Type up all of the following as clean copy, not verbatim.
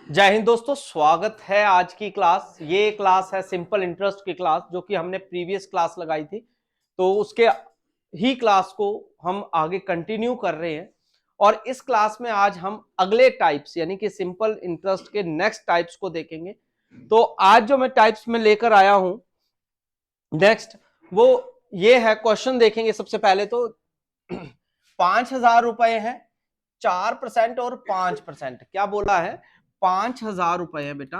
जय हिंद दोस्तों, स्वागत है आज की क्लास। ये क्लास है सिंपल इंटरेस्ट की क्लास, जो कि हमने प्रीवियस क्लास लगाई थी, तो उसके ही क्लास को हम आगे कंटिन्यू कर रहे हैं। और इस क्लास में आज हम अगले टाइप्स यानी कि सिंपल इंटरेस्ट के नेक्स्ट टाइप्स को देखेंगे। तो आज जो मैं टाइप्स में लेकर आया हूं नेक्स्ट, वो ये है। क्वेश्चन देखेंगे सबसे पहले तो 5,000 रुपए है, 4% और 5%। क्या बोला है? 5,000 रुपए है बेटा,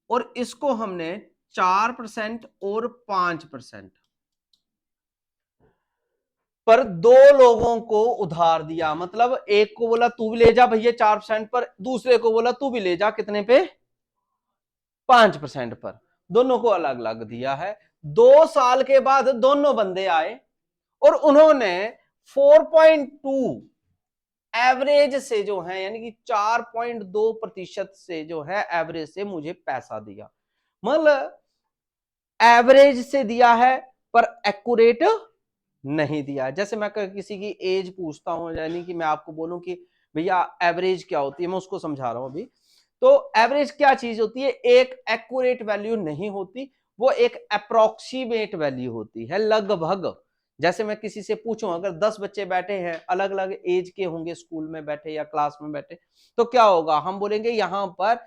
और इसको हमने 4% और 5% पर दो लोगों को उधार दिया। मतलब एक को बोला तू भी ले जा भैया 4% पर, दूसरे को बोला तू भी ले जा कितने पे? 5% पर। दोनों को अलग अलग दिया है। 2 साल के बाद दोनों बंदे आए और उन्होंने 4.2 एवरेज से जो है, यानी कि 4.2% से जो है एवरेज से मुझे पैसा दिया। मतलब एवरेज से दिया है पर एक्यूरेट नहीं दिया। जैसे मैं किसी की एज पूछता हूं, यानी कि मैं आपको बोलूं कि भैया एवरेज क्या होती है, मैं उसको समझा रहा हूं अभी। तो एवरेज क्या चीज होती है? एक एक्यूरेट वैल्यू नहीं होती, वो एक अप्रोक्सीमेट वैल्यू होती है, लगभग। जैसे मैं किसी से पूछूं, अगर 10 बच्चे बैठे हैं, अलग अलग एज के होंगे, स्कूल में बैठे या क्लास में बैठे, तो क्या होगा? हम बोलेंगे यहां पर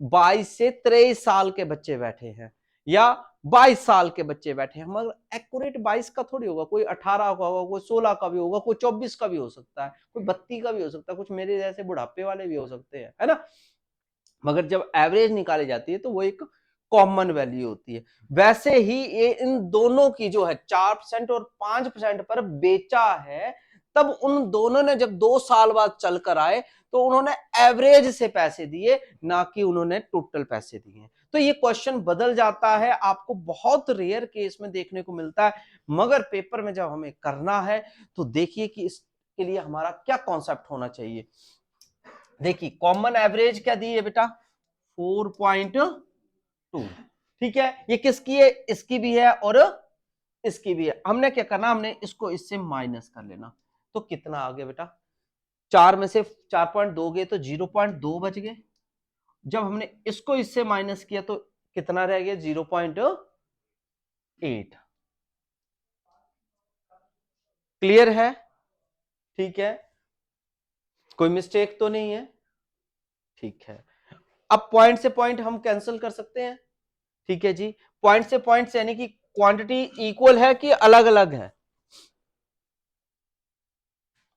22 से 23 साल के बच्चे बैठे हैं या 22 साल के बच्चे बैठे हैं। मगर एक्यूरेट 22 का थोड़ी होगा, कोई 18 का होगा, कोई 16 का भी होगा, कोई 24 का भी हो सकता है, कोई 32 का भी हो सकता है, कुछ मेरे जैसे बुढ़ापे वाले भी हो सकते हैं, है ना। मगर जब एवरेज निकाली जाती है तो वो एक कॉमन वैल्यू होती है। वैसे ही ये इन दोनों की जो है 4% और 5% पर बेचा है, तब उन दोनों ने जब 2 साल बाद चलकर आए तो उन्होंने एवरेज से पैसे दिए, ना कि उन्होंने टोटल पैसे दिए। तो ये क्वेश्चन बदल जाता है, आपको बहुत रेयर केस में देखने को मिलता है। मगर पेपर में जब हमें करना है तो देखिए कि इसके लिए हमारा क्या कॉन्सेप्ट होना चाहिए। देखिए कॉमन एवरेज क्या दी है बेटा? 4.2। ठीक है, ये किसकी है? इसकी भी है और इसकी भी है। हमने क्या करना, हमने इसको इससे माइनस कर लेना। तो कितना आ गया बेटा? 4 में से 4.2 गए तो 0.2 बच गए। जब हमने इसको इससे माइनस किया तो कितना रह गया? 0.8। क्लियर है? ठीक है, कोई मिस्टेक तो नहीं है? ठीक है, अब पॉइंट से पॉइंट हम कैंसिल कर सकते हैं। ठीक है जी, पॉइंट से पॉइंट यानी कि क्वांटिटी इक्वल है कि अलग अलग है?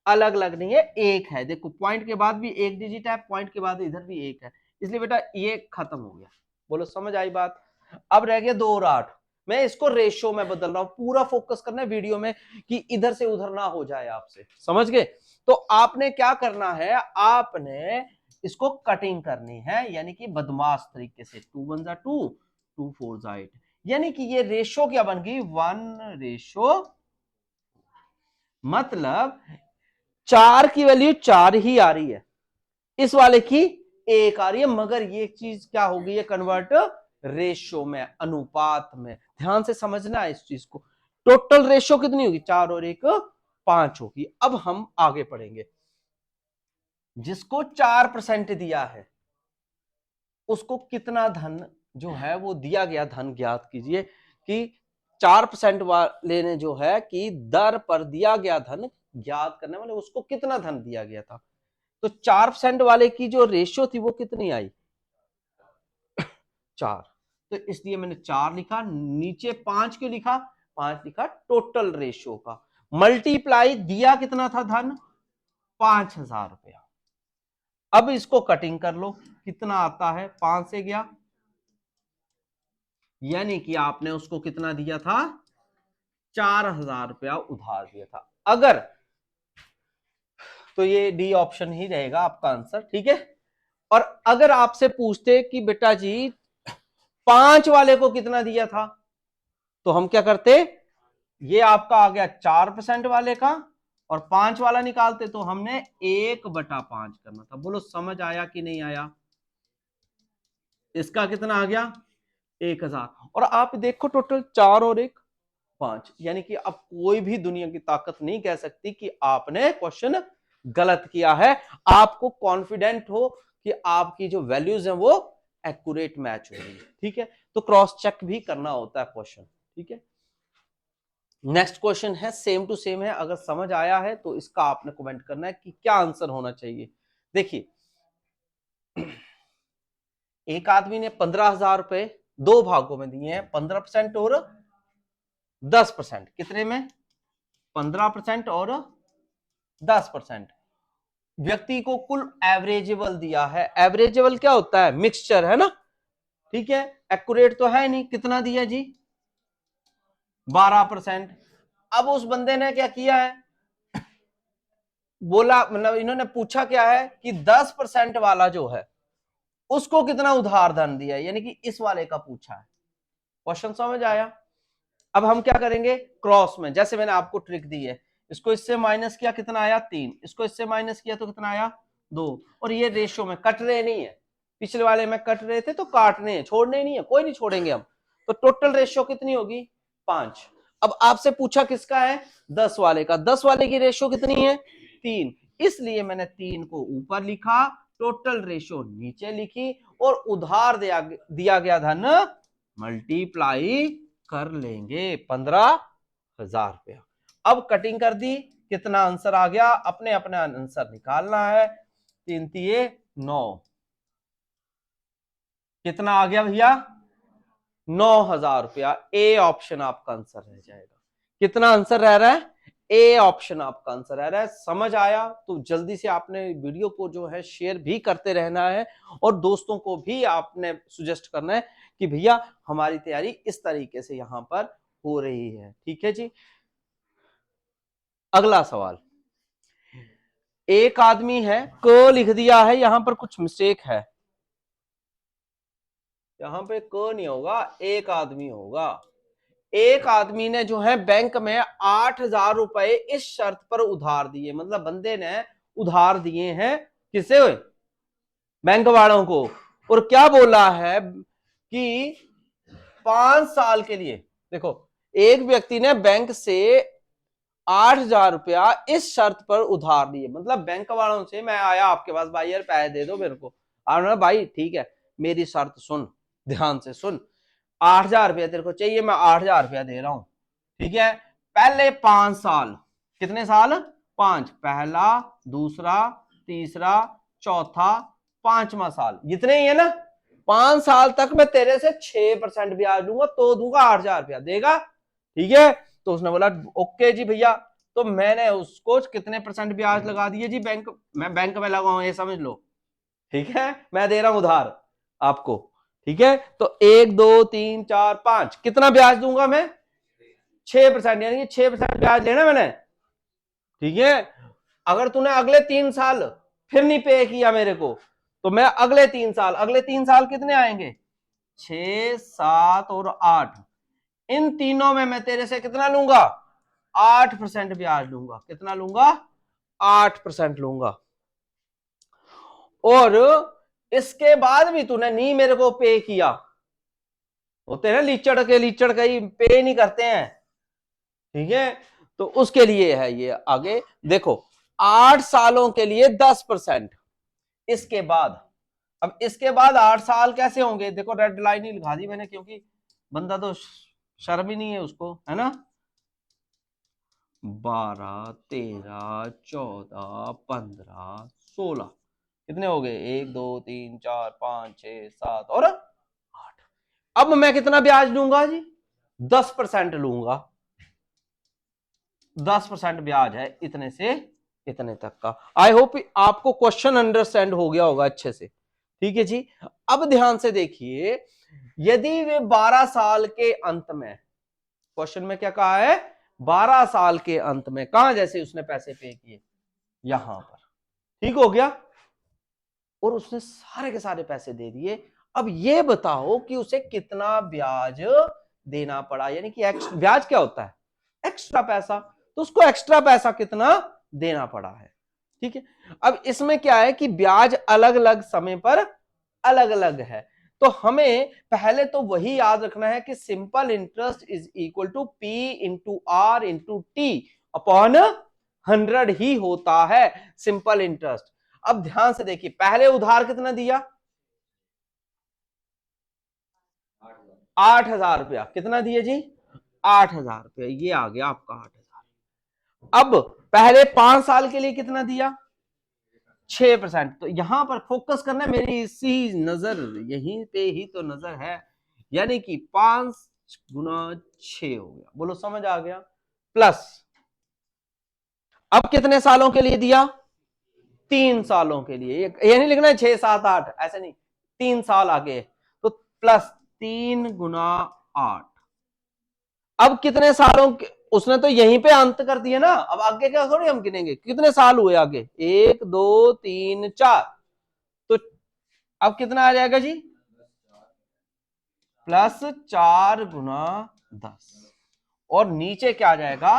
अलग अलग नहीं है, एक है। देखो पॉइंट के बाद भी एक डिजिट है, पॉइंट के बाद इधर भी एक है, इसलिए बेटा ये खत्म हो गया। बोलो समझ आई बात? अब रह गया 2 और 8। मैं इसको रेशो में बदल रहा हूं, पूरा फोकस करना है वीडियो में कि इधर से उधर ना हो जाए आपसे, समझ गए? तो आपने क्या करना है, आपने इसको कटिंग करनी है, यानी कि बदमाश तरीके से। 2 1 जा 2, 2 4 जा 8, यानी कि ये रेशो क्या बन गई? 1 रेशो। मतलब 4 की वैल्यू 4 ही आ रही है, इस वाले की 1 आ रही है, मगर ये चीज क्या हो गई है? कन्वर्ट रेशो में, अनुपात में। ध्यान से समझना है इस चीज को। टोटल रेशो कितनी होगी? 4 और 1 5 होगी। अब हम आगे पढ़ेंगे। जिसको 4% दिया है उसको कितना धन जो है वो दिया गया, धन ज्ञात कीजिए। कि 4% वाले ने जो है कि दर पर दिया गया धन ज्ञात करने वाले, उसको कितना धन दिया गया था। तो 4% वाले की जो रेशियो थी वो कितनी आई? 4। तो इसलिए मैंने 4 लिखा, नीचे 5 क्यों लिखा? 5 लिखा टोटल रेशियो का, मल्टीप्लाई दिया कितना था धन? 5,000 रुपया। अब इसको कटिंग कर लो, कितना आता है? 5 से गया, यानी कि आपने उसको कितना दिया था? 4,000 रुपया उधार दिया था। अगर तो ये डी ऑप्शन ही रहेगा आपका आंसर, ठीक है। और अगर आपसे पूछते कि बेटा जी 5 वाले को कितना दिया था, तो हम क्या करते? ये आपका आ गया 4% वाले का, और 5 वाला निकालते तो हमने 1/5 करना था। बोलो समझ आया कि नहीं आया? इसका कितना आ गया? 1,000। और आप देखो टोटल 4 और 1 5, यानी कि अब कोई भी दुनिया की ताकत नहीं कह सकती कि आपने क्वेश्चन गलत किया है। आपको कॉन्फिडेंट हो कि आपकी जो वैल्यूज हैं वो एक्यूरेट मैच हो रही है। ठीक है, तो क्रॉस चेक भी करना होता है क्वेश्चन। ठीक है, नेक्स्ट क्वेश्चन है सेम टू सेम है, अगर समझ आया है तो इसका आपने कमेंट करना है कि क्या आंसर होना चाहिए। देखिए, एक आदमी ने 15,000 रुपए दो भागों में दिए हैं, 15% और 10%। कितने में? 15% और 10%। व्यक्ति को कुल एवरेजेबल दिया है। एवरेजेबल क्या होता है? मिक्सचर, है ना। ठीक है, एक्यूरेट तो है नहीं। कितना दिया जी? 12%। अब उस बंदे ने क्या किया है, बोला, मतलब इन्होंने पूछा क्या है कि 10% वाला जो है उसको कितना उधार धन दिया है, यानी कि इस वाले का पूछा है। क्वेश्चन समझ आया? अब हम क्या करेंगे, क्रॉस में, जैसे मैंने आपको ट्रिक दी है, इसको इससे माइनस किया, कितना आया? 3। इसको इससे माइनस किया तो कितना आया? 2। और ये रेशियो में कट रहे नहीं है, पिछले वाले में कट रहे थे तो काटने हैं, छोड़ने नहीं है, कोई नहीं छोड़ेंगे हम। तो टोटल रेशियो कितनी होगी? 5। अब आपसे पूछा किसका है? 10 वाले का। 10 वाले की रेशियो कितनी है? 3। इसलिए मैंने 3 को ऊपर लिखा, टोटल रेशियो नीचे लिखी, और उधार दिया गया धन मल्टीप्लाई कर लेंगे 15,000 रुपया। अब कटिंग कर दी, कितना आंसर आ गया? अपने अपने आंसर निकालना है। 3 3 9, कितना आ गया भैया? 9,000 रुपया। ए ऑप्शन आपका आंसर रह जाएगा। कितना आंसर रह रहा है? ए ऑप्शन आपका आंसर रह रहा है। समझ आया तो जल्दी से आपने वीडियो को जो है शेयर भी करते रहना है, और दोस्तों को भी आपने सुजेस्ट करना है कि भैया हमारी तैयारी इस तरीके से यहां पर हो रही है। ठीक है जी, अगला सवाल। एक आदमी है, क लिख दिया है, यहां पर कुछ मिस्टेक है, यहां पे क नहीं होगा, एक आदमी होगा। एक आदमी ने जो है बैंक में 8,000 रुपए इस शर्त पर उधार दिए, मतलब बंदे ने उधार दिए हैं, किसे? बैंक वालों को। और क्या बोला है कि 5 साल के लिए, देखो, एक व्यक्ति ने बैंक से 8,000 रुपया इस शर्त पर उधार लिए, मतलब बैंक वालों से मैं आया आपके पास, भाई यार पैसे दे दो मेरे को। आपने भाई ठीक है, मेरी शर्त सुन, ध्यान से सुन, 8,000 रुपया तेरे को चाहिए, मैं 8,000 रुपया दे रहा हूं। ठीक है, पहले 5 साल, कितने साल? 5, पहला, दूसरा, तीसरा, चौथा, 5वां साल, जितने ही है ना, 5 साल तक मैं तेरे से 6% ब्याज लूंगा, तो दूंगा 8,000 रुपया, देगा? ठीक है, तो उसने बोला ओके जी भैया। तो मैंने उसको कितने % ब्याज लगा दिए जी? मैं बैंक में लगाऊं, ये समझ लो। ठीक है, मैं दे रहा हूं उधार आपको। ठीक है, तो 1 2 3 4 5, कितना ब्याज दूंगा मैं? 6%, यानी कि 6% ब्याज लेना मैंने। ठीक है, अगर तूने अगले 3 साल फिर नहीं पे किया मेरे को, तो मैं अगले 3 साल कितने आएंगे? 6 7 और 8, इन तीनों में मैं तेरे से कितना लूंगा? 8% ब्याज लूंगा। कितना लूंगा? 8% लूंगा। और इसके बाद भी तूने नहीं मेरे को पे किया, होते हैं लीचड़ के ही पे नहीं करते हैं। ठीक है, तो उसके लिए है ये। आगे देखो, 8 सालों के लिए 10%। इसके बाद, अब इसके बाद 8 साल कैसे होंगे? देखो, रेड लाइन ही लिखा दी मैंने, क्योंकि बंदा तो शर्म ही नहीं है उसको, है ना। 12 13 14 15 16, कितने हो गए? 1 2 3 4 5 6 7 और 8। अब मैं कितना ब्याज लूंगा जी? 10% लूंगा। 10% ब्याज है इतने से इतने तक का। आई होप आपको क्वेश्चन अंडरस्टैंड हो गया होगा अच्छे से। ठीक है जी, अब ध्यान से देखिए, यदि वे 12 साल के अंत में, क्वेश्चन में क्या कहा है? 12 साल के अंत में, कहां जैसे उसने पैसे पे किए, यहां पर, ठीक हो गया, और उसने सारे के सारे पैसे दे दिए। अब ये बताओ कि उसे कितना ब्याज देना पड़ा, यानी कि ब्याज क्या होता है? एक्स्ट्रा पैसा। तो उसको एक्स्ट्रा पैसा कितना देना पड़ा है। ठीक है, अब इसमें क्या है कि ब्याज अलग अलग समय पर अलग अलग है, तो हमें पहले तो वही याद रखना है कि simple interest is equal to P into R into T upon 100 ही होता है सिंपल इंटरेस्ट। अब ध्यान से देखिए, पहले उधार कितना दिया, 8,000 रुपया। कितना दिए जी, 8,000 रुपया। ये आ गया आपका 8,000। अब पहले 5 साल के लिए कितना दिया, 6%। तो यहां पर फोकस करना है, मेरी इसी नजर यहीं पे ही तो नजर है, यानी कि 5 गुना 6 हो गया। बोलो समझ आ गया। प्लस अब कितने सालों के लिए दिया, 3 सालों के लिए। ये नहीं लिखना है 6 7 8, ऐसे नहीं, 3 साल आगे। तो प्लस 3 गुना 8। अब कितने सालों के, उसने तो यहीं पे अंत कर दिया ना, अब आगे क्या थोड़ी हम गिनेंगे, कितने साल हुए आगे, 1 2 3 4। तो अब कितना आ जाएगा जी, प्लस 4 गुना 10। और नीचे क्या आ जाएगा,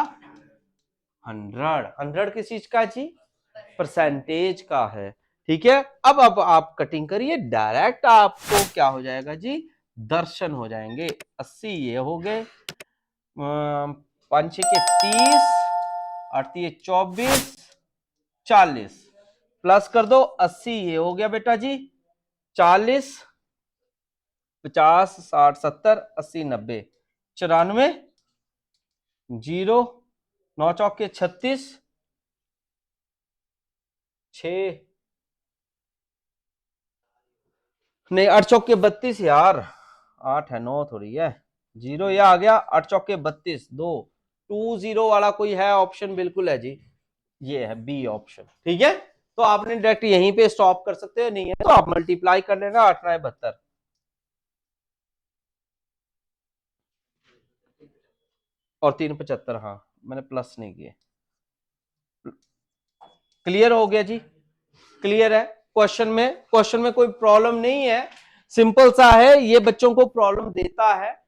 100। 100 किस चीज का जी, परसेंटेज का है। ठीक है, अब आप कटिंग करिए, डायरेक्ट आपको क्या हो जाएगा जी, दर्शन हो जाएंगे। 80 ये हो गए, 5 के 30, 8 ये 24, 40 प्लस कर दो, 80 ये हो गया बेटा जी, 40, 50, 60, 70, 80, 90, 94, 0, 9 चौके 36, 6 नहीं, 8 चौके 32 यार, 8 है 9 थोड़ी है, 0 ये आ गया, 8 चौके 32, 2 20 वाला कोई है ऑप्शन, बिल्कुल है जी, ये है बी ऑप्शन। ठीक है, तो आपने डायरेक्ट यहीं पे स्टॉप कर सकते हो, नहीं है तो आप मल्टीप्लाई कर लेना, 8 9 72 और 3 75। हाँ मैंने प्लस नहीं किए। क्लियर हो गया जी, क्लियर है। क्वेश्चन में कोई प्रॉब्लम नहीं है, सिंपल सा है। ये बच्चों को प्रॉब्लम देता है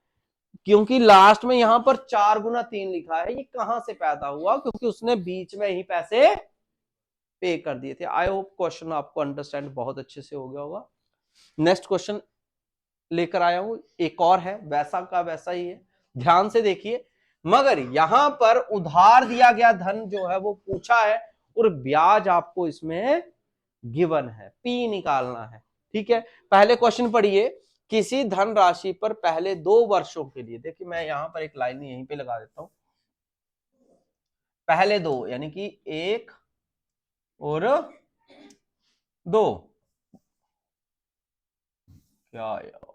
क्योंकि लास्ट में यहां पर 4 गुना 3 लिखा है, ये कहां से पैदा हुआ, क्योंकि उसने बीच में ही पैसे पे कर दिए थे। आई होप क्वेश्चन आपको अंडरस्टैंड बहुत अच्छे से हो गया होगा। नेक्स्ट क्वेश्चन लेकर आया हूं, एक और है, वैसा का वैसा ही है, ध्यान से देखिए। मगर यहां पर उधार दिया गया धन जो है वो पूछा है, और ब्याज आपको इसमें गिवन है, पी निकालना है। ठीक है, पहले क्वेश्चन पढ़िए, किसी धन राशि पर पहले 2 वर्षों के लिए, देखिए मैं यहां पर एक लाइन यहीं पे लगा देता हूं, पहले 2 यानी कि 1 और 2, क्या यार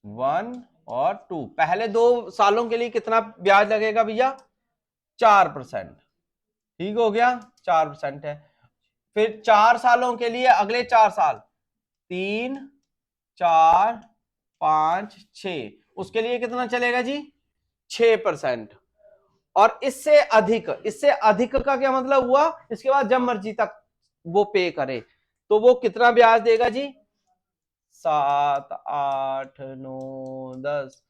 1 और 2, पहले 2 सालों के लिए कितना ब्याज लगेगा भैया, 4%। ठीक हो गया, 4% है। फिर 4 सालों के लिए, अगले 4 साल, 3 4 5 6, उसके लिए कितना चलेगा जी, 6%। और इससे अधिक का क्या मतलब हुआ, इसके बाद जब मर्जी तक वो पे करे, तो वो कितना ब्याज देगा जी, 7 8 9 10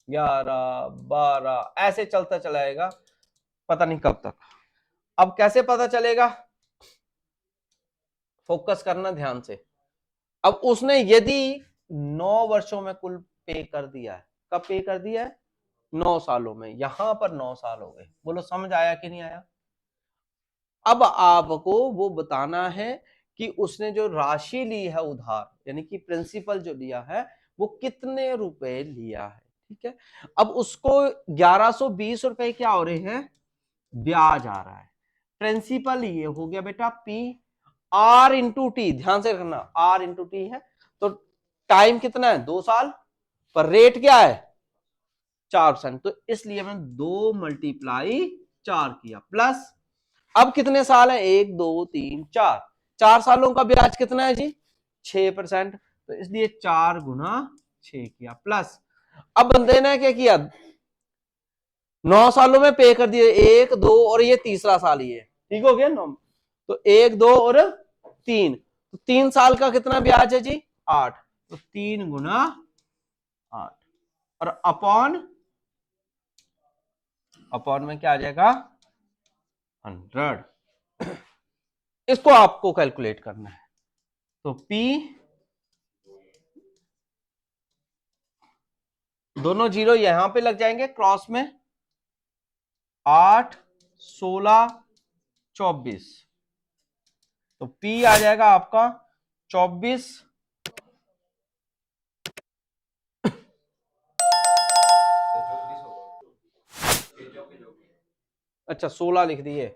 11 12, ऐसे चलता चलाएगा, पता नहीं कब तक। अब कैसे पता चलेगा, फोकस करना ध्यान से। अब उसने यदि 9 वर्षों में कुल पे कर दिया है, कब पे कर दिया है, 9 सालों में, यहां पर 9 साल हो गए। बोलो समझ आया कि नहीं आया। अब आपको वो बताना है कि उसने जो राशि ली है उधार, यानी कि प्रिंसिपल जो लिया है, वो कितने रुपए लिया है। ठीक है, अब उसको 1120 रुपए क्या हो रहे हैं, ब्याज आ रहा है। प्रिंसिपल ये हो गया बेटा पी, आर इंटू टी, ध्यान से रखना, आर इंटू टी है, तो टाइम कितना है, 2 साल, पर रेट क्या है, 4%। तो इसलिए मैंने 2 मल्टीप्लाई 4 किया, प्लस अब कितने साल है, 1 2 3 4, 4 सालों का ब्याज कितना है जी, 6%। तो इसलिए 4 गुना 6 किया, प्लस अब बंदे ने क्या किया, 9 सालों में पे कर दिए, 1 2 और ये तीसरा साल ही है। ठीक हो गया 9, तो 1 2 और 3, तो 3 साल का कितना ब्याज है जी, 8, तो 3 गुना 8, और अपॉन में क्या आ जाएगा, 100। इसको आपको कैलकुलेट करना है, तो P, दोनों जीरो यहां पे लग जाएंगे क्रॉस में, 8 16 24, तो P आ जाएगा आपका 24, अच्छा 16 लिख दिए,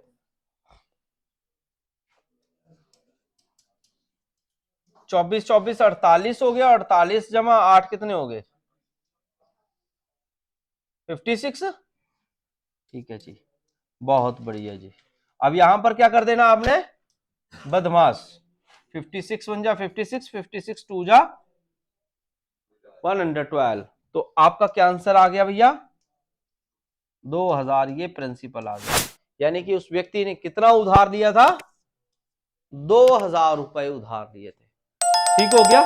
24 24 48 हो गया, 48 जमा 8 कितने हो गए? 56। ठीक है जी, बहुत बढ़िया जी। अब यहां पर क्या कर देना आपने, बदमाश, 56 बन जा 56, 56 टू जा 112। तो आपका क्या आंसर आ गया भैया? 2000। ये प्रिंसिपल आ गया, यानी कि उस व्यक्ति ने कितना उधार लिया था? 2000 रुपए उधार लिए थे। ठीक हो गया।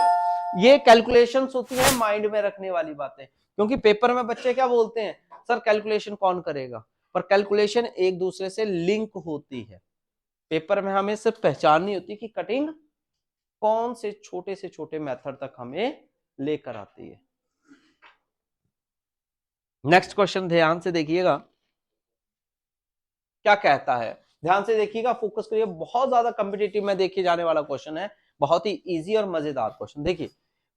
ये कैलकुलेशंस होती है माइंड में रखने वाली बातें, क्योंकि पेपर में बच्चे क्या बोलते हैं, सर कैलकुलेशन कौन करेगा, पर कैलकुलेशन एक दूसरे से लिंक होती है। पेपर में हमें सिर्फ पहचाननी होती है कि कटिंग कौन से छोटे मेथड तक हमें लेकर आती है। नेक्स्ट क्वेश्चन ध्यान से देखिएगा क्या कहता है, ध्यान से देखिएगा, फोकस करिए, बहुत ज्यादा कॉम्पिटिटिव में देखे जाने वाला क्वेश्चन है, बहुत ही इजी और मजेदार क्वेश्चन। देखिए,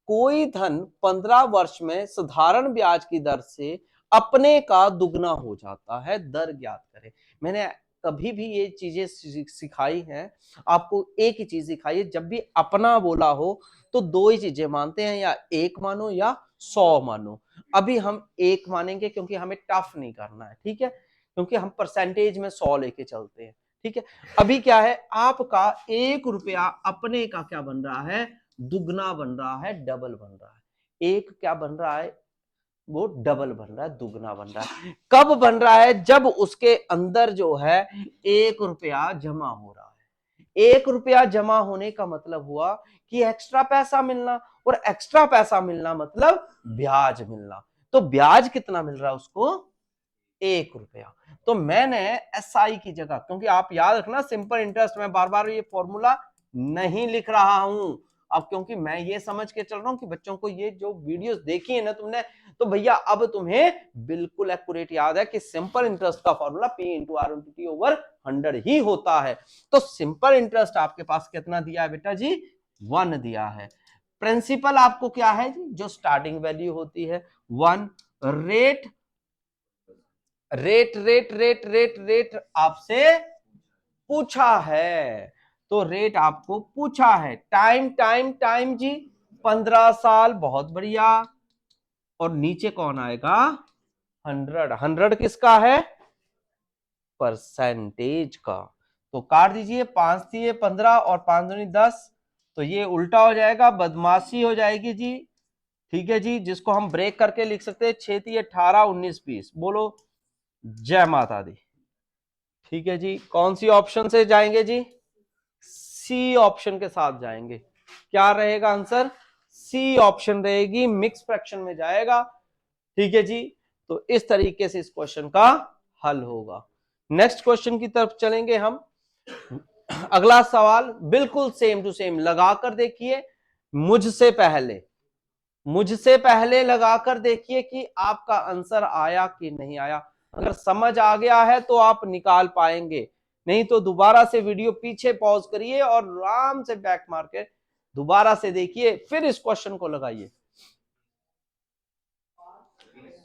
कोई धन 15 वर्ष में साधारण ब्याज की दर से अपने का दुगना हो जाता है, दर ज्ञात करें। मैंने कभी भी ये चीजें सिखाई हैं आपको, एक ही चीज सिखाई है, जब भी अपना बोला हो तो दो ही चीजें मानते हैं, या एक मानो या 100 मानो। अभी हम एक मानेंगे क्योंकि हमें टफ नहीं करना है, ठीक है, क्योंकि हम परसेंटेज में 100 लेके चलते हैं, ठीक है। अभी क्या है, आपका 1 रुपया अपने का क्या बन रहा है, दुगना बन रहा है, डबल बन रहा है। एक क्या बन रहा है, वो डबल बन रहा है, दुगना बन रहा है। कब बन रहा है, जब उसके अंदर जो है 1 रुपया जमा हो रहा है। 1 रुपया जमा होने का मतलब हुआ कि एक्स्ट्रा पैसा मिलना, और एक्स्ट्रा पैसा मिलना मतलब ब्याज मिलना। तो ब्याज कितना मिल रहा है उसको, 1 रुपया। तो मैंने SI की जगह, क्योंकि आप याद रखना सिंपल इंटरेस्ट में बार बार ये फॉर्मूला नहीं लिख रहा हूं अब, क्योंकि मैं ये समझ के चल रहा हूं कि बच्चों को ये जो वीडियोस देखी है ना तुमने, तो भैया अब तुम्हें बिल्कुल एक्यूरेट याद है कि सिंपल इंटरेस्ट का formula P into R into T over 100 ही होता है। तो सिंपल इंटरेस्ट आपके पास कितना दिया है बेटा जी, 1 दिया है। प्रिंसिपल आपको क्या है जी, जो स्टार्टिंग वैल्यू होती है 1। Rate rate rate rate rate rate आपसे पूछा है, तो रेट आपको पूछा है। टाइम टाइम टाइम जी 15 साल, बहुत बढ़िया। और नीचे कौन आएगा, 100। 100 किसका है, परसेंटेज का। तो काट दीजिए, 5 दिए 15 और 5 दूनी 10, तो ये उल्टा हो जाएगा, बदमाशी हो जाएगी जी, ठीक है जी, जिसको हम ब्रेक करके लिख सकते हैं 6 दिए 18 19 20। बोलो जय माता दी। ठीक है जी, कौन सी ऑप्शन से जाएंगे जी, सी ऑप्शन के साथ जाएंगे। क्या रहेगा आंसर, सी ऑप्शन रहेगी, मिक्स फ्रैक्शन में जाएगा, ठीक है जी। तो इस तरीके से इस क्वेश्चन का हल होगा। नेक्स्ट क्वेश्चन की तरफ चलेंगे हम। अगला सवाल बिल्कुल सेम टू सेम लगाकर देखिए, मुझसे पहले लगाकर देखिए कि आपका आंसर आया कि नहीं आया। अगर समझ आ गया है तो आप निकाल पाएंगे, नहीं तो दोबारा से वीडियो पीछे पॉज करिए और आराम से बैक मार के दोबारा से देखिए, फिर इस क्वेश्चन को लगाइए।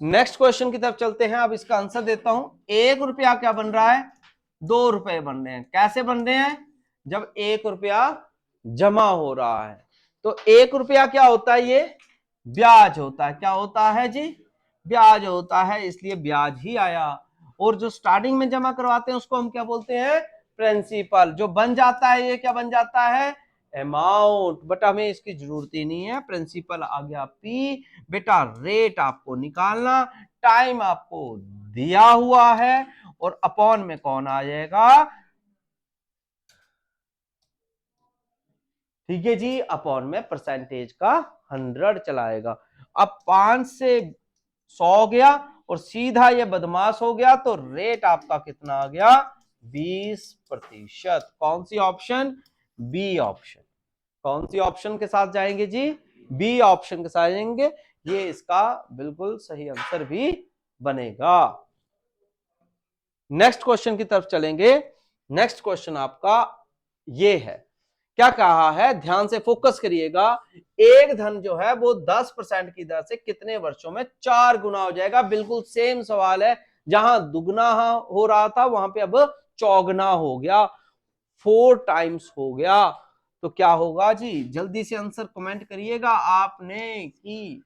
नेक्स्ट क्वेश्चन की तरफ चलते हैं। अब इसका आंसर देता हूं। 1 रुपया क्या बन रहा है, 2 रुपए बन रहे हैं। कैसे बन रहे हैं, जब 1 रुपया जमा हो रहा है। तो 1 रुपया क्या होता है, ये ब्याज होता है। क्या होता है जी, ब्याज होता है, इसलिए ब्याज ही आया। और जो स्टार्टिंग में जमा करवाते हैं उसको हम क्या बोलते हैं, प्रिंसिपल। जो बन जाता है ये क्या बन जाता है, अमाउंट। बट हमें इसकी जरूरत ही नहीं है, प्रिंसिपल आ गया पी। बेटा रेट आपको निकालना, टाइम आपको दिया हुआ है, और अपॉन में कौन आ जाएगा, ठीक है जी, अपॉन में परसेंटेज का 100 चलाएगा। अब 5 से 100 गया और सीधा ये बदमाश हो गया, तो रेट आपका कितना आ गया, 20%। कौन सी ऑप्शन, बी ऑप्शन। कौन सी ऑप्शन के साथ जाएंगे जी, बी ऑप्शन के साथ जाएंगे। ये इसका बिल्कुल सही आंसर भी बनेगा। नेक्स्ट क्वेश्चन की तरफ चलेंगे। नेक्स्ट क्वेश्चन आपका ये है, क्या कहा है, ध्यान से फोकस करिएगा। एक धन जो है वो 10% की दर से कितने वर्षों में 4 गुना हो जाएगा। बिल्कुल सेम सवाल है, जहां दुगना हो रहा था वहां पे अब चौगुना हो गया, 4 टाइम्स हो गया। तो क्या होगा जी, जल्दी से आंसर कमेंट करिएगा। आपने कि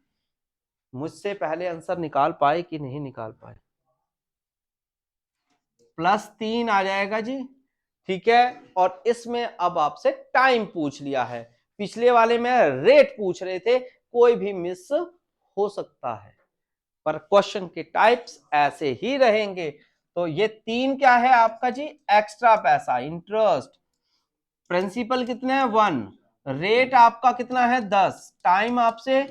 मुझसे पहले आंसर निकाल पाए कि नहीं निकाल पाए। +3 आ जाएगा जी, ठीक है। और इसमें अब आपसे टाइम पूछ लिया है, पिछले वाले में रेट पूछ रहे थे, कोई भी मिस हो सकता है, पर क्वेश्चन के टाइप्स ऐसे ही रहेंगे। तो ये 3 क्या है आपका जी, एक्स्ट्रा पैसा, इंटरेस्ट। प्रिंसिपल कितने हैं 1, रेट आपका कितना है 10, टाइम आपसे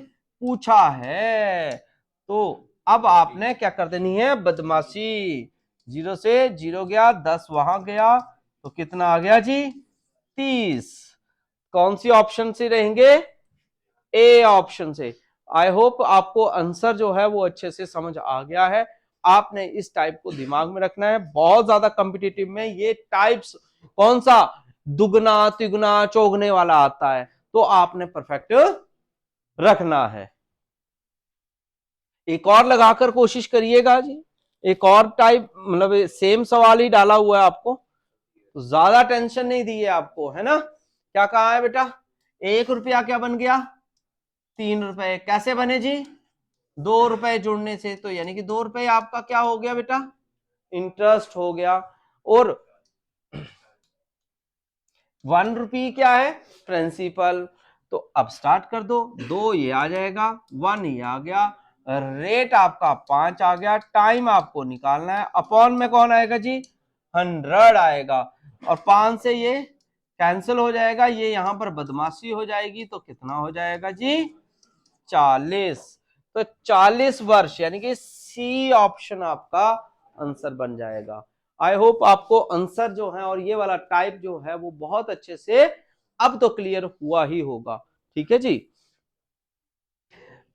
पूछा है। तो अब आपने क्या कर देनी है, बदमाशी। 0 से 0 गया, 10 वहां गया, तो कितना आ गया जी 30। कौन सी ऑप्शन से रहेंगे, ए ऑप्शन से। आई होप आपको आंसर जो है वो अच्छे से समझ आ गया है। आपने इस टाइप को दिमाग में रखना है, बहुत ज्यादा कॉम्पिटिटिव में ये टाइप्स कौन सा, दुगना तिगुना चौगने वाला आता है, तो आपने परफेक्ट रखना है। एक और लगाकर कोशिश करिएगा जी, एक और टाइप, मतलब सेम सवाल ही डाला हुआ है आपको, तो ज्यादा टेंशन नहीं दी है आपको, है ना। क्या कहा है बेटा, 1 रुपया क्या बन गया 3 रुपए, कैसे बने जी 2 रुपए जुड़ने से, तो यानी कि 2 रुपए आपका क्या हो गया बेटा, इंटरेस्ट हो गया। और 1 रुपी क्या है, प्रिंसिपल। तो अब स्टार्ट कर दो, 2 ये आ जाएगा, 1 ये आ गया, रेट आपका 5 आ गया, टाइम आपको निकालना है, अपॉन में कौन आएगा जी 100 आएगा, और 5 से ये कैंसिल हो जाएगा, ये यहां पर बदमाशी हो जाएगी, तो कितना हो जाएगा जी 40। तो 40 वर्ष, यानी कि सी ऑप्शन आपका आंसर बन जाएगा। आई होप आपको आंसर जो है और ये वाला टाइप जो है वो बहुत अच्छे से अब तो क्लियर हुआ ही होगा, ठीक है जी।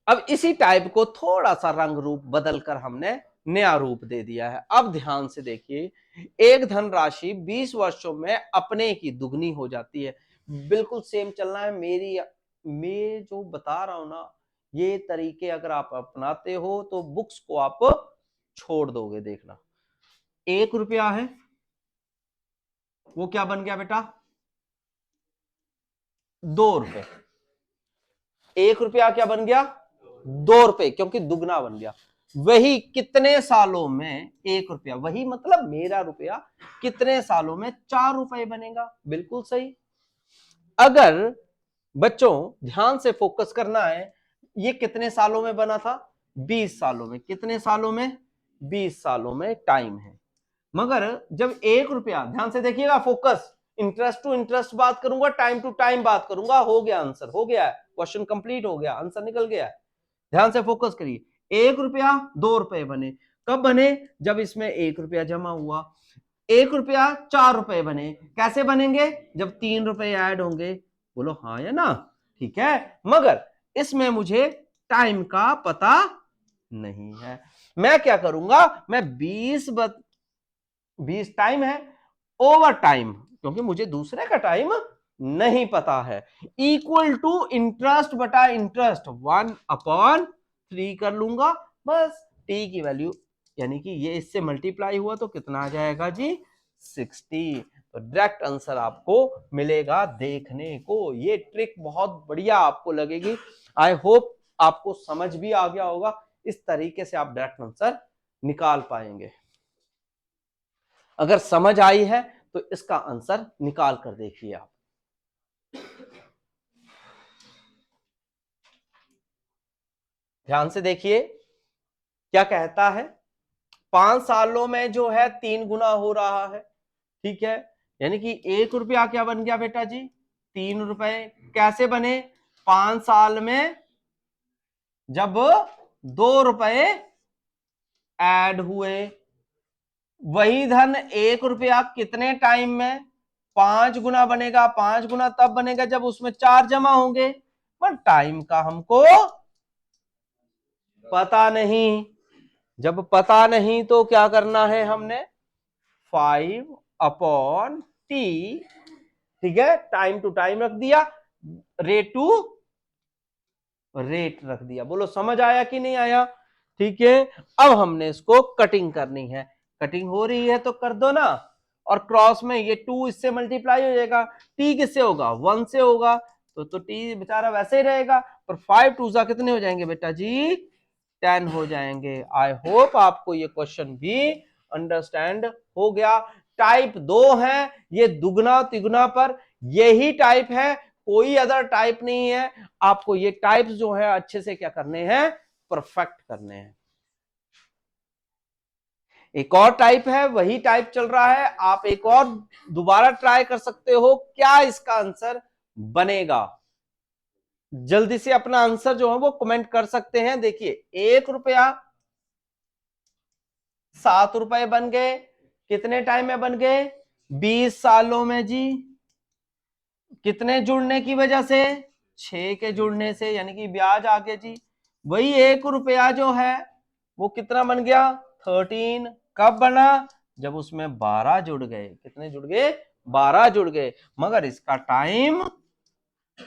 अब इसी टाइप को थोड़ा सा रंग रूप बदलकर हमने नया रूप दे दिया है। अब ध्यान से देखिए, एक धनराशि 20 वर्षों में अपने की दुगनी हो जाती है। बिल्कुल सेम चलना है, मैं जो बता रहा हूं ना, ये तरीके अगर आप अपनाते हो तो बुक्स को आप छोड़ दोगे। देखना, 1 रुपया है, वो क्या बन गया बेटा 2 रुपए। 1 रुपया क्या बन गया 2 रुपए, क्योंकि दुगना बन गया। वही कितने सालों में 1 रुपया, वही मतलब मेरा रुपया कितने सालों में 4 रुपए बनेगा। बिल्कुल सही। अगर बच्चों ध्यान से फोकस करना है, ये कितने सालों में बना था 20 सालों में, कितने सालों में 20 सालों में टाइम है। मगर जब 1 रुपया, ध्यान से देखिएगा फोकस, इंटरेस्ट टू इंटरेस्ट बात करूंगा, टाइम टू टाइम बात करूंगा, हो गया आंसर, हो गया है, क्वेश्चन कंप्लीट हो गया, आंसर निकल गया है। ध्यान से फोकस करिए, 1 रुपया 2 रुपए बने, कब बने, जब इसमें 1 रुपया जमा हुआ। 1 रुपया 4 रुपए बने, कैसे बनेंगे, जब 3 रुपए ऐड होंगे। बोलो हाँ या ना, ठीक है। मगर इसमें मुझे टाइम का पता नहीं है, मैं क्या करूंगा, मैं 20 टाइम है ओवर टाइम, क्योंकि मुझे दूसरे का टाइम नहीं पता है, इक्वल टू इंटरेस्ट बटा इंटरेस्ट 1/3 कर लूंगा बस। टी की वैल्यू, यानी कि ये इससे मल्टीप्लाई हुआ तो कितना आ जाएगा जी 60। तो डायरेक्ट आंसर आपको मिलेगा। देखने को ये ट्रिक बहुत बढ़िया आपको लगेगी। आई होप आपको समझ भी आ गया होगा, इस तरीके से आप डायरेक्ट आंसर निकाल पाएंगे। अगर समझ आई है तो इसका आंसर निकाल कर देखिए आप। ध्यान से देखिए क्या कहता है, 5 सालों में जो है 3 गुना हो रहा है, ठीक है। यानी कि 1 रुपया क्या बन गया बेटा जी 3 रुपए, कैसे बने, 5 साल में जब 2 रुपए ऐड हुए। वही धन 1 रुपया कितने टाइम में 5 गुना बनेगा, 5 गुना तब बनेगा जब उसमें 4 जमा होंगे, पर टाइम का हमको पता नहीं। जब पता नहीं तो क्या करना है हमने, 5/t ठीक है, टाइम टू टाइम रख दिया, रेट टू रेट रख दिया। बोलो समझ आया कि नहीं आया? ठीक है, अब हमने इसको कटिंग करनी है। कटिंग हो रही है तो कर दो ना, और क्रॉस में ये 2 इससे मल्टीप्लाई हो जाएगा, टी किससे होगा? 1 से होगा, तो टी बेचारा वैसे ही रहेगा, पर 5 2 जा कितने हो जाएंगे बेटा जी? 10 हो जाएंगे। आई होप आपको ये क्वेश्चन भी अंडरस्टैंड हो गया। टाइप 2 है, ये दुगना तिगुना पर यही टाइप है, कोई अदर टाइप नहीं है। आपको ये टाइप्स जो है अच्छे से क्या करने हैं? परफेक्ट करने हैं। एक और टाइप है, वही टाइप चल रहा है, आप एक और दोबारा ट्राई कर सकते हो, क्या इसका आंसर बनेगा? जल्दी से अपना आंसर जो है वो कमेंट कर सकते हैं। देखिए, 1 रुपया 7 रुपए बन गए, कितने टाइम में बन गए? 20 सालों में जी। कितने जुड़ने की वजह से? 6 के जुड़ने से, यानी कि ब्याज आ गया जी। वही 1 रुपया जो है वो कितना बन गया? 13। कब बना? जब उसमें 12 जुड़ गए। कितने जुड़ गए? 12 जुड़ गए, मगर इसका टाइम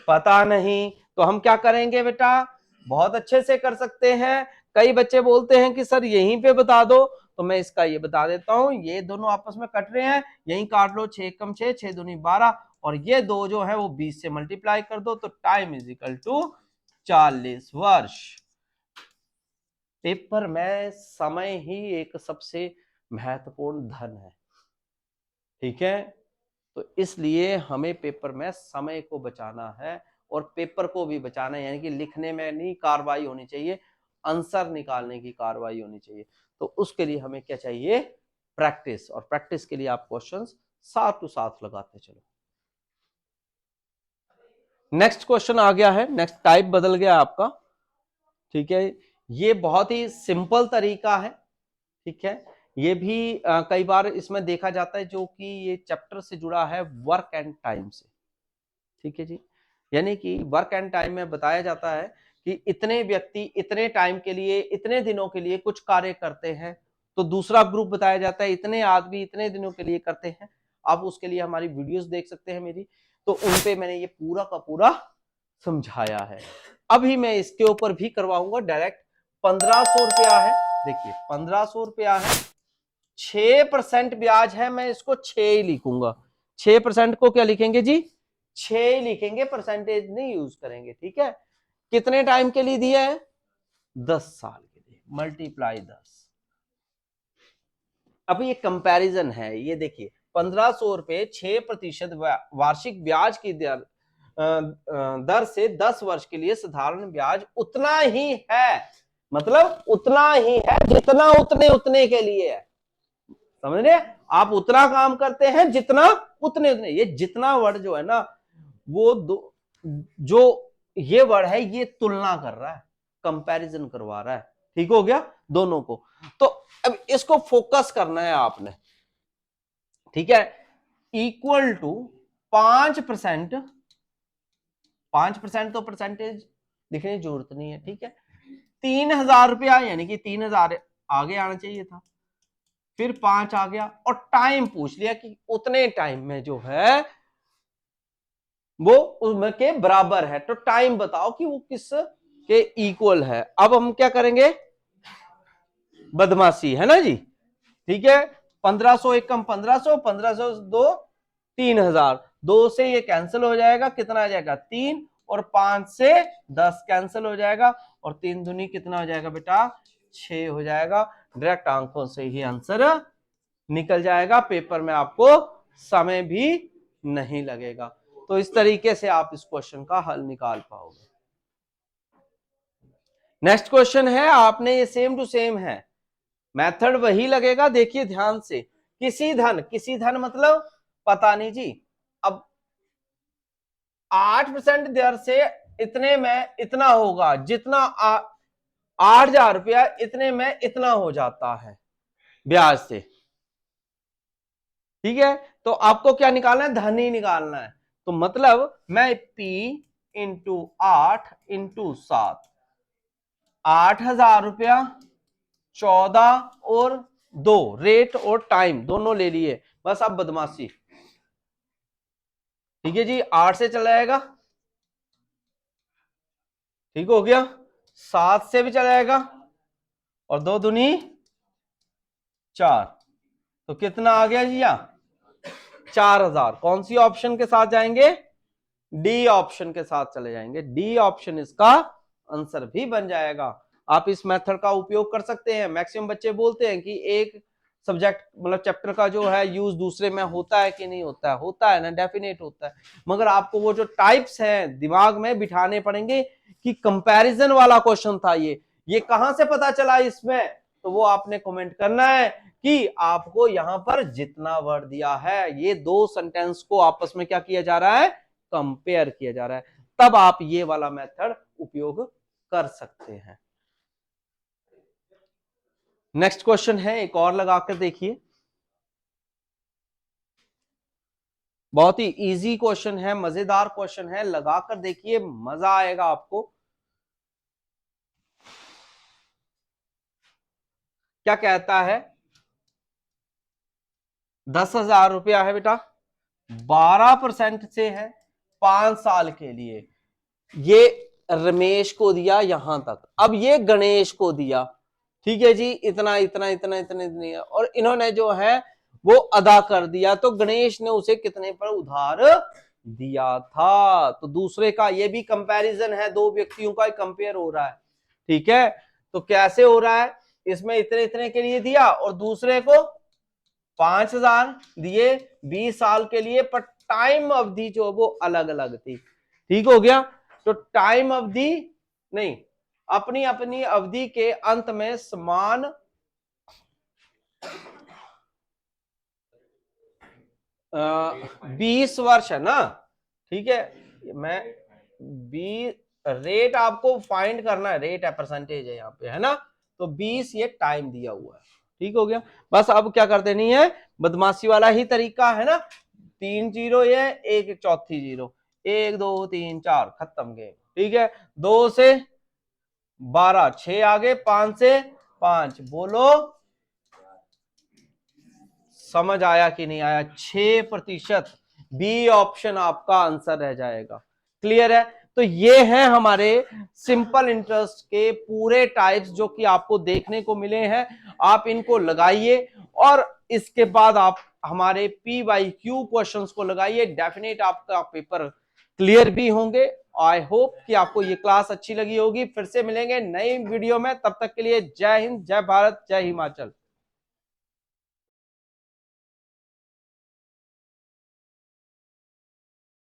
पता नहीं। तो हम क्या करेंगे बेटा? बहुत अच्छे से कर सकते हैं। कई बच्चे बोलते हैं कि सर यहीं पे बता दो, तो मैं इसका ये बता देता हूं, ये दोनों आपस में कट रहे हैं, यहीं काट लो, 6 कम 6, 6 दूनी 12, और ये दो जो है वो 20 से मल्टीप्लाई कर दो, तो टाइम इज इक्वल टू 40 वर्ष। पेपर में समय ही एक सबसे महत्वपूर्ण धन है, ठीक है? तो इसलिए हमें पेपर में समय को बचाना है, और पेपर को भी बचाना है, यानी कि लिखने में नहीं कार्रवाई होनी चाहिए, आंसर निकालने की कार्रवाई होनी चाहिए। तो उसके लिए हमें क्या चाहिए? प्रैक्टिस। और प्रैक्टिस के लिए आप क्वेश्चंस साथ टू साथ लगाते चलो। नेक्स्ट क्वेश्चन आ गया है, नेक्स्ट टाइप बदल गया आपका, ठीक है? ये बहुत ही सिंपल तरीका है, ठीक है? ये भी कई बार इसमें देखा जाता है, जो कि ये चैप्टर से जुड़ा है वर्क एंड टाइम से, ठीक है जी? यानी कि वर्क एंड टाइम में बताया जाता है कि इतने व्यक्ति इतने टाइम के लिए, इतने दिनों के लिए कुछ कार्य करते हैं, तो दूसरा ग्रुप बताया जाता है इतने आदमी इतने दिनों के लिए करते हैं। आप उसके लिए हमारी वीडियोस देख सकते हैं मेरी, तो उन पे मैंने ये पूरा का पूरा समझाया है। अभी मैं इसके ऊपर भी करवाऊंगा डायरेक्ट। 1500 रुपया है, देखिए 1500 रुपया है, 6% ब्याज है, मैं इसको 6 ही लिखूंगा। 6% को क्या लिखेंगे जी? 6 ही लिखेंगे, परसेंटेज नहीं यूज करेंगे, ठीक है? कितने टाइम के लिए दिया है? 10 साल के लिए, मल्टीप्लाई 10। अब ये कंपैरिजन है, ये देखिए 1500 रुपए 6% वार्षिक ब्याज की दर से 10 वर्ष के लिए साधारण ब्याज उतना ही है, मतलब उतना ही है जितना उतने उतने के लिए है। समझ रहे? आप उतना काम करते हैं जितना उतने उतने। ये जितना वर्ड जो है ना, वो जो ये वर्ड है, ये तुलना कर रहा है, कंपैरिजन करवा रहा है, ठीक हो गया दोनों को। तो अब इसको फोकस करना है आपने, ठीक है? इक्वल टू 5%, 5% तो परसेंटेज लिखने की जरूरत नहीं है, ठीक है? 3000 रुपया, यानी कि 3000 आगे आना चाहिए था, फिर 5 आ गया, और टाइम पूछ लिया कि उतने टाइम में जो है वो उसके बराबर है, तो टाइम बताओ कि वो किस के इक्वल है। अब हम क्या करेंगे? बदमाशी है ना जी, ठीक है? 1500 एक कम 1500, 1500 दो 3000, 2 से ये कैंसिल हो जाएगा, कितना आ जाएगा? 3, और 5 से 10 कैंसिल हो जाएगा, और 3 दूनी कितना हो जाएगा बेटा? 6 हो जाएगा। डायरेक्ट आंखों से ही आंसर निकल जाएगा, पेपर में आपको समय भी नहीं लगेगा। तो इस तरीके से आप इस क्वेश्चन का हल निकाल पाओगे। नेक्स्ट क्वेश्चन है, आपने ये सेम टू सेम है, मेथड वही लगेगा, देखिए ध्यान से। किसी धन मतलब पता नहीं जी। अब 8% दर से इतने में इतना होगा, जितना 8000 रुपया इतने में इतना हो जाता है ब्याज से, ठीक है? तो आपको क्या निकालना है? धन ही निकालना है। तो मतलब मैं P इंटू 8 इंटू 7, 8000 रुपया, 14 और 2, रेट और टाइम दोनों ले लिए, बस अब बदमाशी। ठीक है जी, 8 से चला जाएगा, ठीक हो गया, 7 से भी चला जाएगा, और 2 दूनी 4, तो कितना आ गया जी? 4000। कौन सी ऑप्शन के साथ जाएंगे? डी ऑप्शन के साथ चले जाएंगे। डी ऑप्शन इसका आंसर भी बन जाएगा। आप इस मेथड का उपयोग कर सकते हैं। मैक्सिमम बच्चे बोलते हैं कि एक सब्जेक्ट मतलब चैप्टर का जो है यूज दूसरे में होता है कि नहीं होता है? होता है ना, डेफिनेट होता है। मगर आपको वो जो टाइप्स हैं दिमाग में बिठाने पड़ेंगे कि कंपैरिजन वाला क्वेश्चन था ये कहां से पता चला इसमें? तो वो आपने कमेंट करना है कि आपको यहां पर जितना वर्ड दिया है, ये 2 सेंटेंस को आपस में क्या किया जा रहा है? कंपेयर किया जा रहा है। तब आप ये वाला मेथड उपयोग कर सकते हैं। नेक्स्ट क्वेश्चन है, एक और लगाकर देखिए। बहुत ही इजी क्वेश्चन है, मजेदार क्वेश्चन है, लगाकर देखिए, मजा आएगा आपको। क्या कहता है? 10,000 रुपया है बेटा, 12% से है 5 साल के लिए। ये रमेश को दिया यहां तक, अब ये गणेश को दिया, ठीक है जी, इतना इतना इतना इतना इतना, और इन्होंने जो है वो अदा कर दिया। तो गणेश ने उसे कितने पर उधार दिया था? तो दूसरे का ये भी कंपैरिजन है, 2 व्यक्तियों का कंपेयर हो रहा है, ठीक है। तो कैसे हो रहा है? इसमें इतने इतने के लिए दिया और दूसरे को 5,000 दिए 20 साल के लिए, पर टाइम अवधि जो वो अलग अलग थी, ठीक हो गया। तो टाइम अवधि नहीं, अपनी अपनी अवधि के अंत में समान 20 वर्ष है ना, ठीक है। मैं 20 रेट आपको फाइंड करना है, रेट है, परसेंटेज है यहाँ पे, है ना। तो 20 ये टाइम दिया हुआ है, ठीक हो गया। बस अब क्या कर देनी है, बदमाशी वाला ही तरीका है ना, 3 जीरो ये, एक चौथी जीरो, 1 2 3 4, खत्म गेम, ठीक है। 2 से 12, 6 आगे, 5 से 5, बोलो समझ आया कि नहीं आया? 6%, बी ऑप्शन आपका आंसर रह जाएगा। क्लियर है? तो ये है हमारे सिंपल इंटरेस्ट के पूरे टाइप्स जो कि आपको देखने को मिले हैं। आप इनको लगाइए और इसके बाद आप हमारे PYQ क्वेश्चंस को लगाइए, डेफिनेट आपका पेपर क्लियर भी होंगे। आई होप कि आपको ये क्लास अच्छी लगी होगी। फिर से मिलेंगे नई वीडियो में, तब तक के लिए जय हिंद, जय भारत, जय हिमाचल।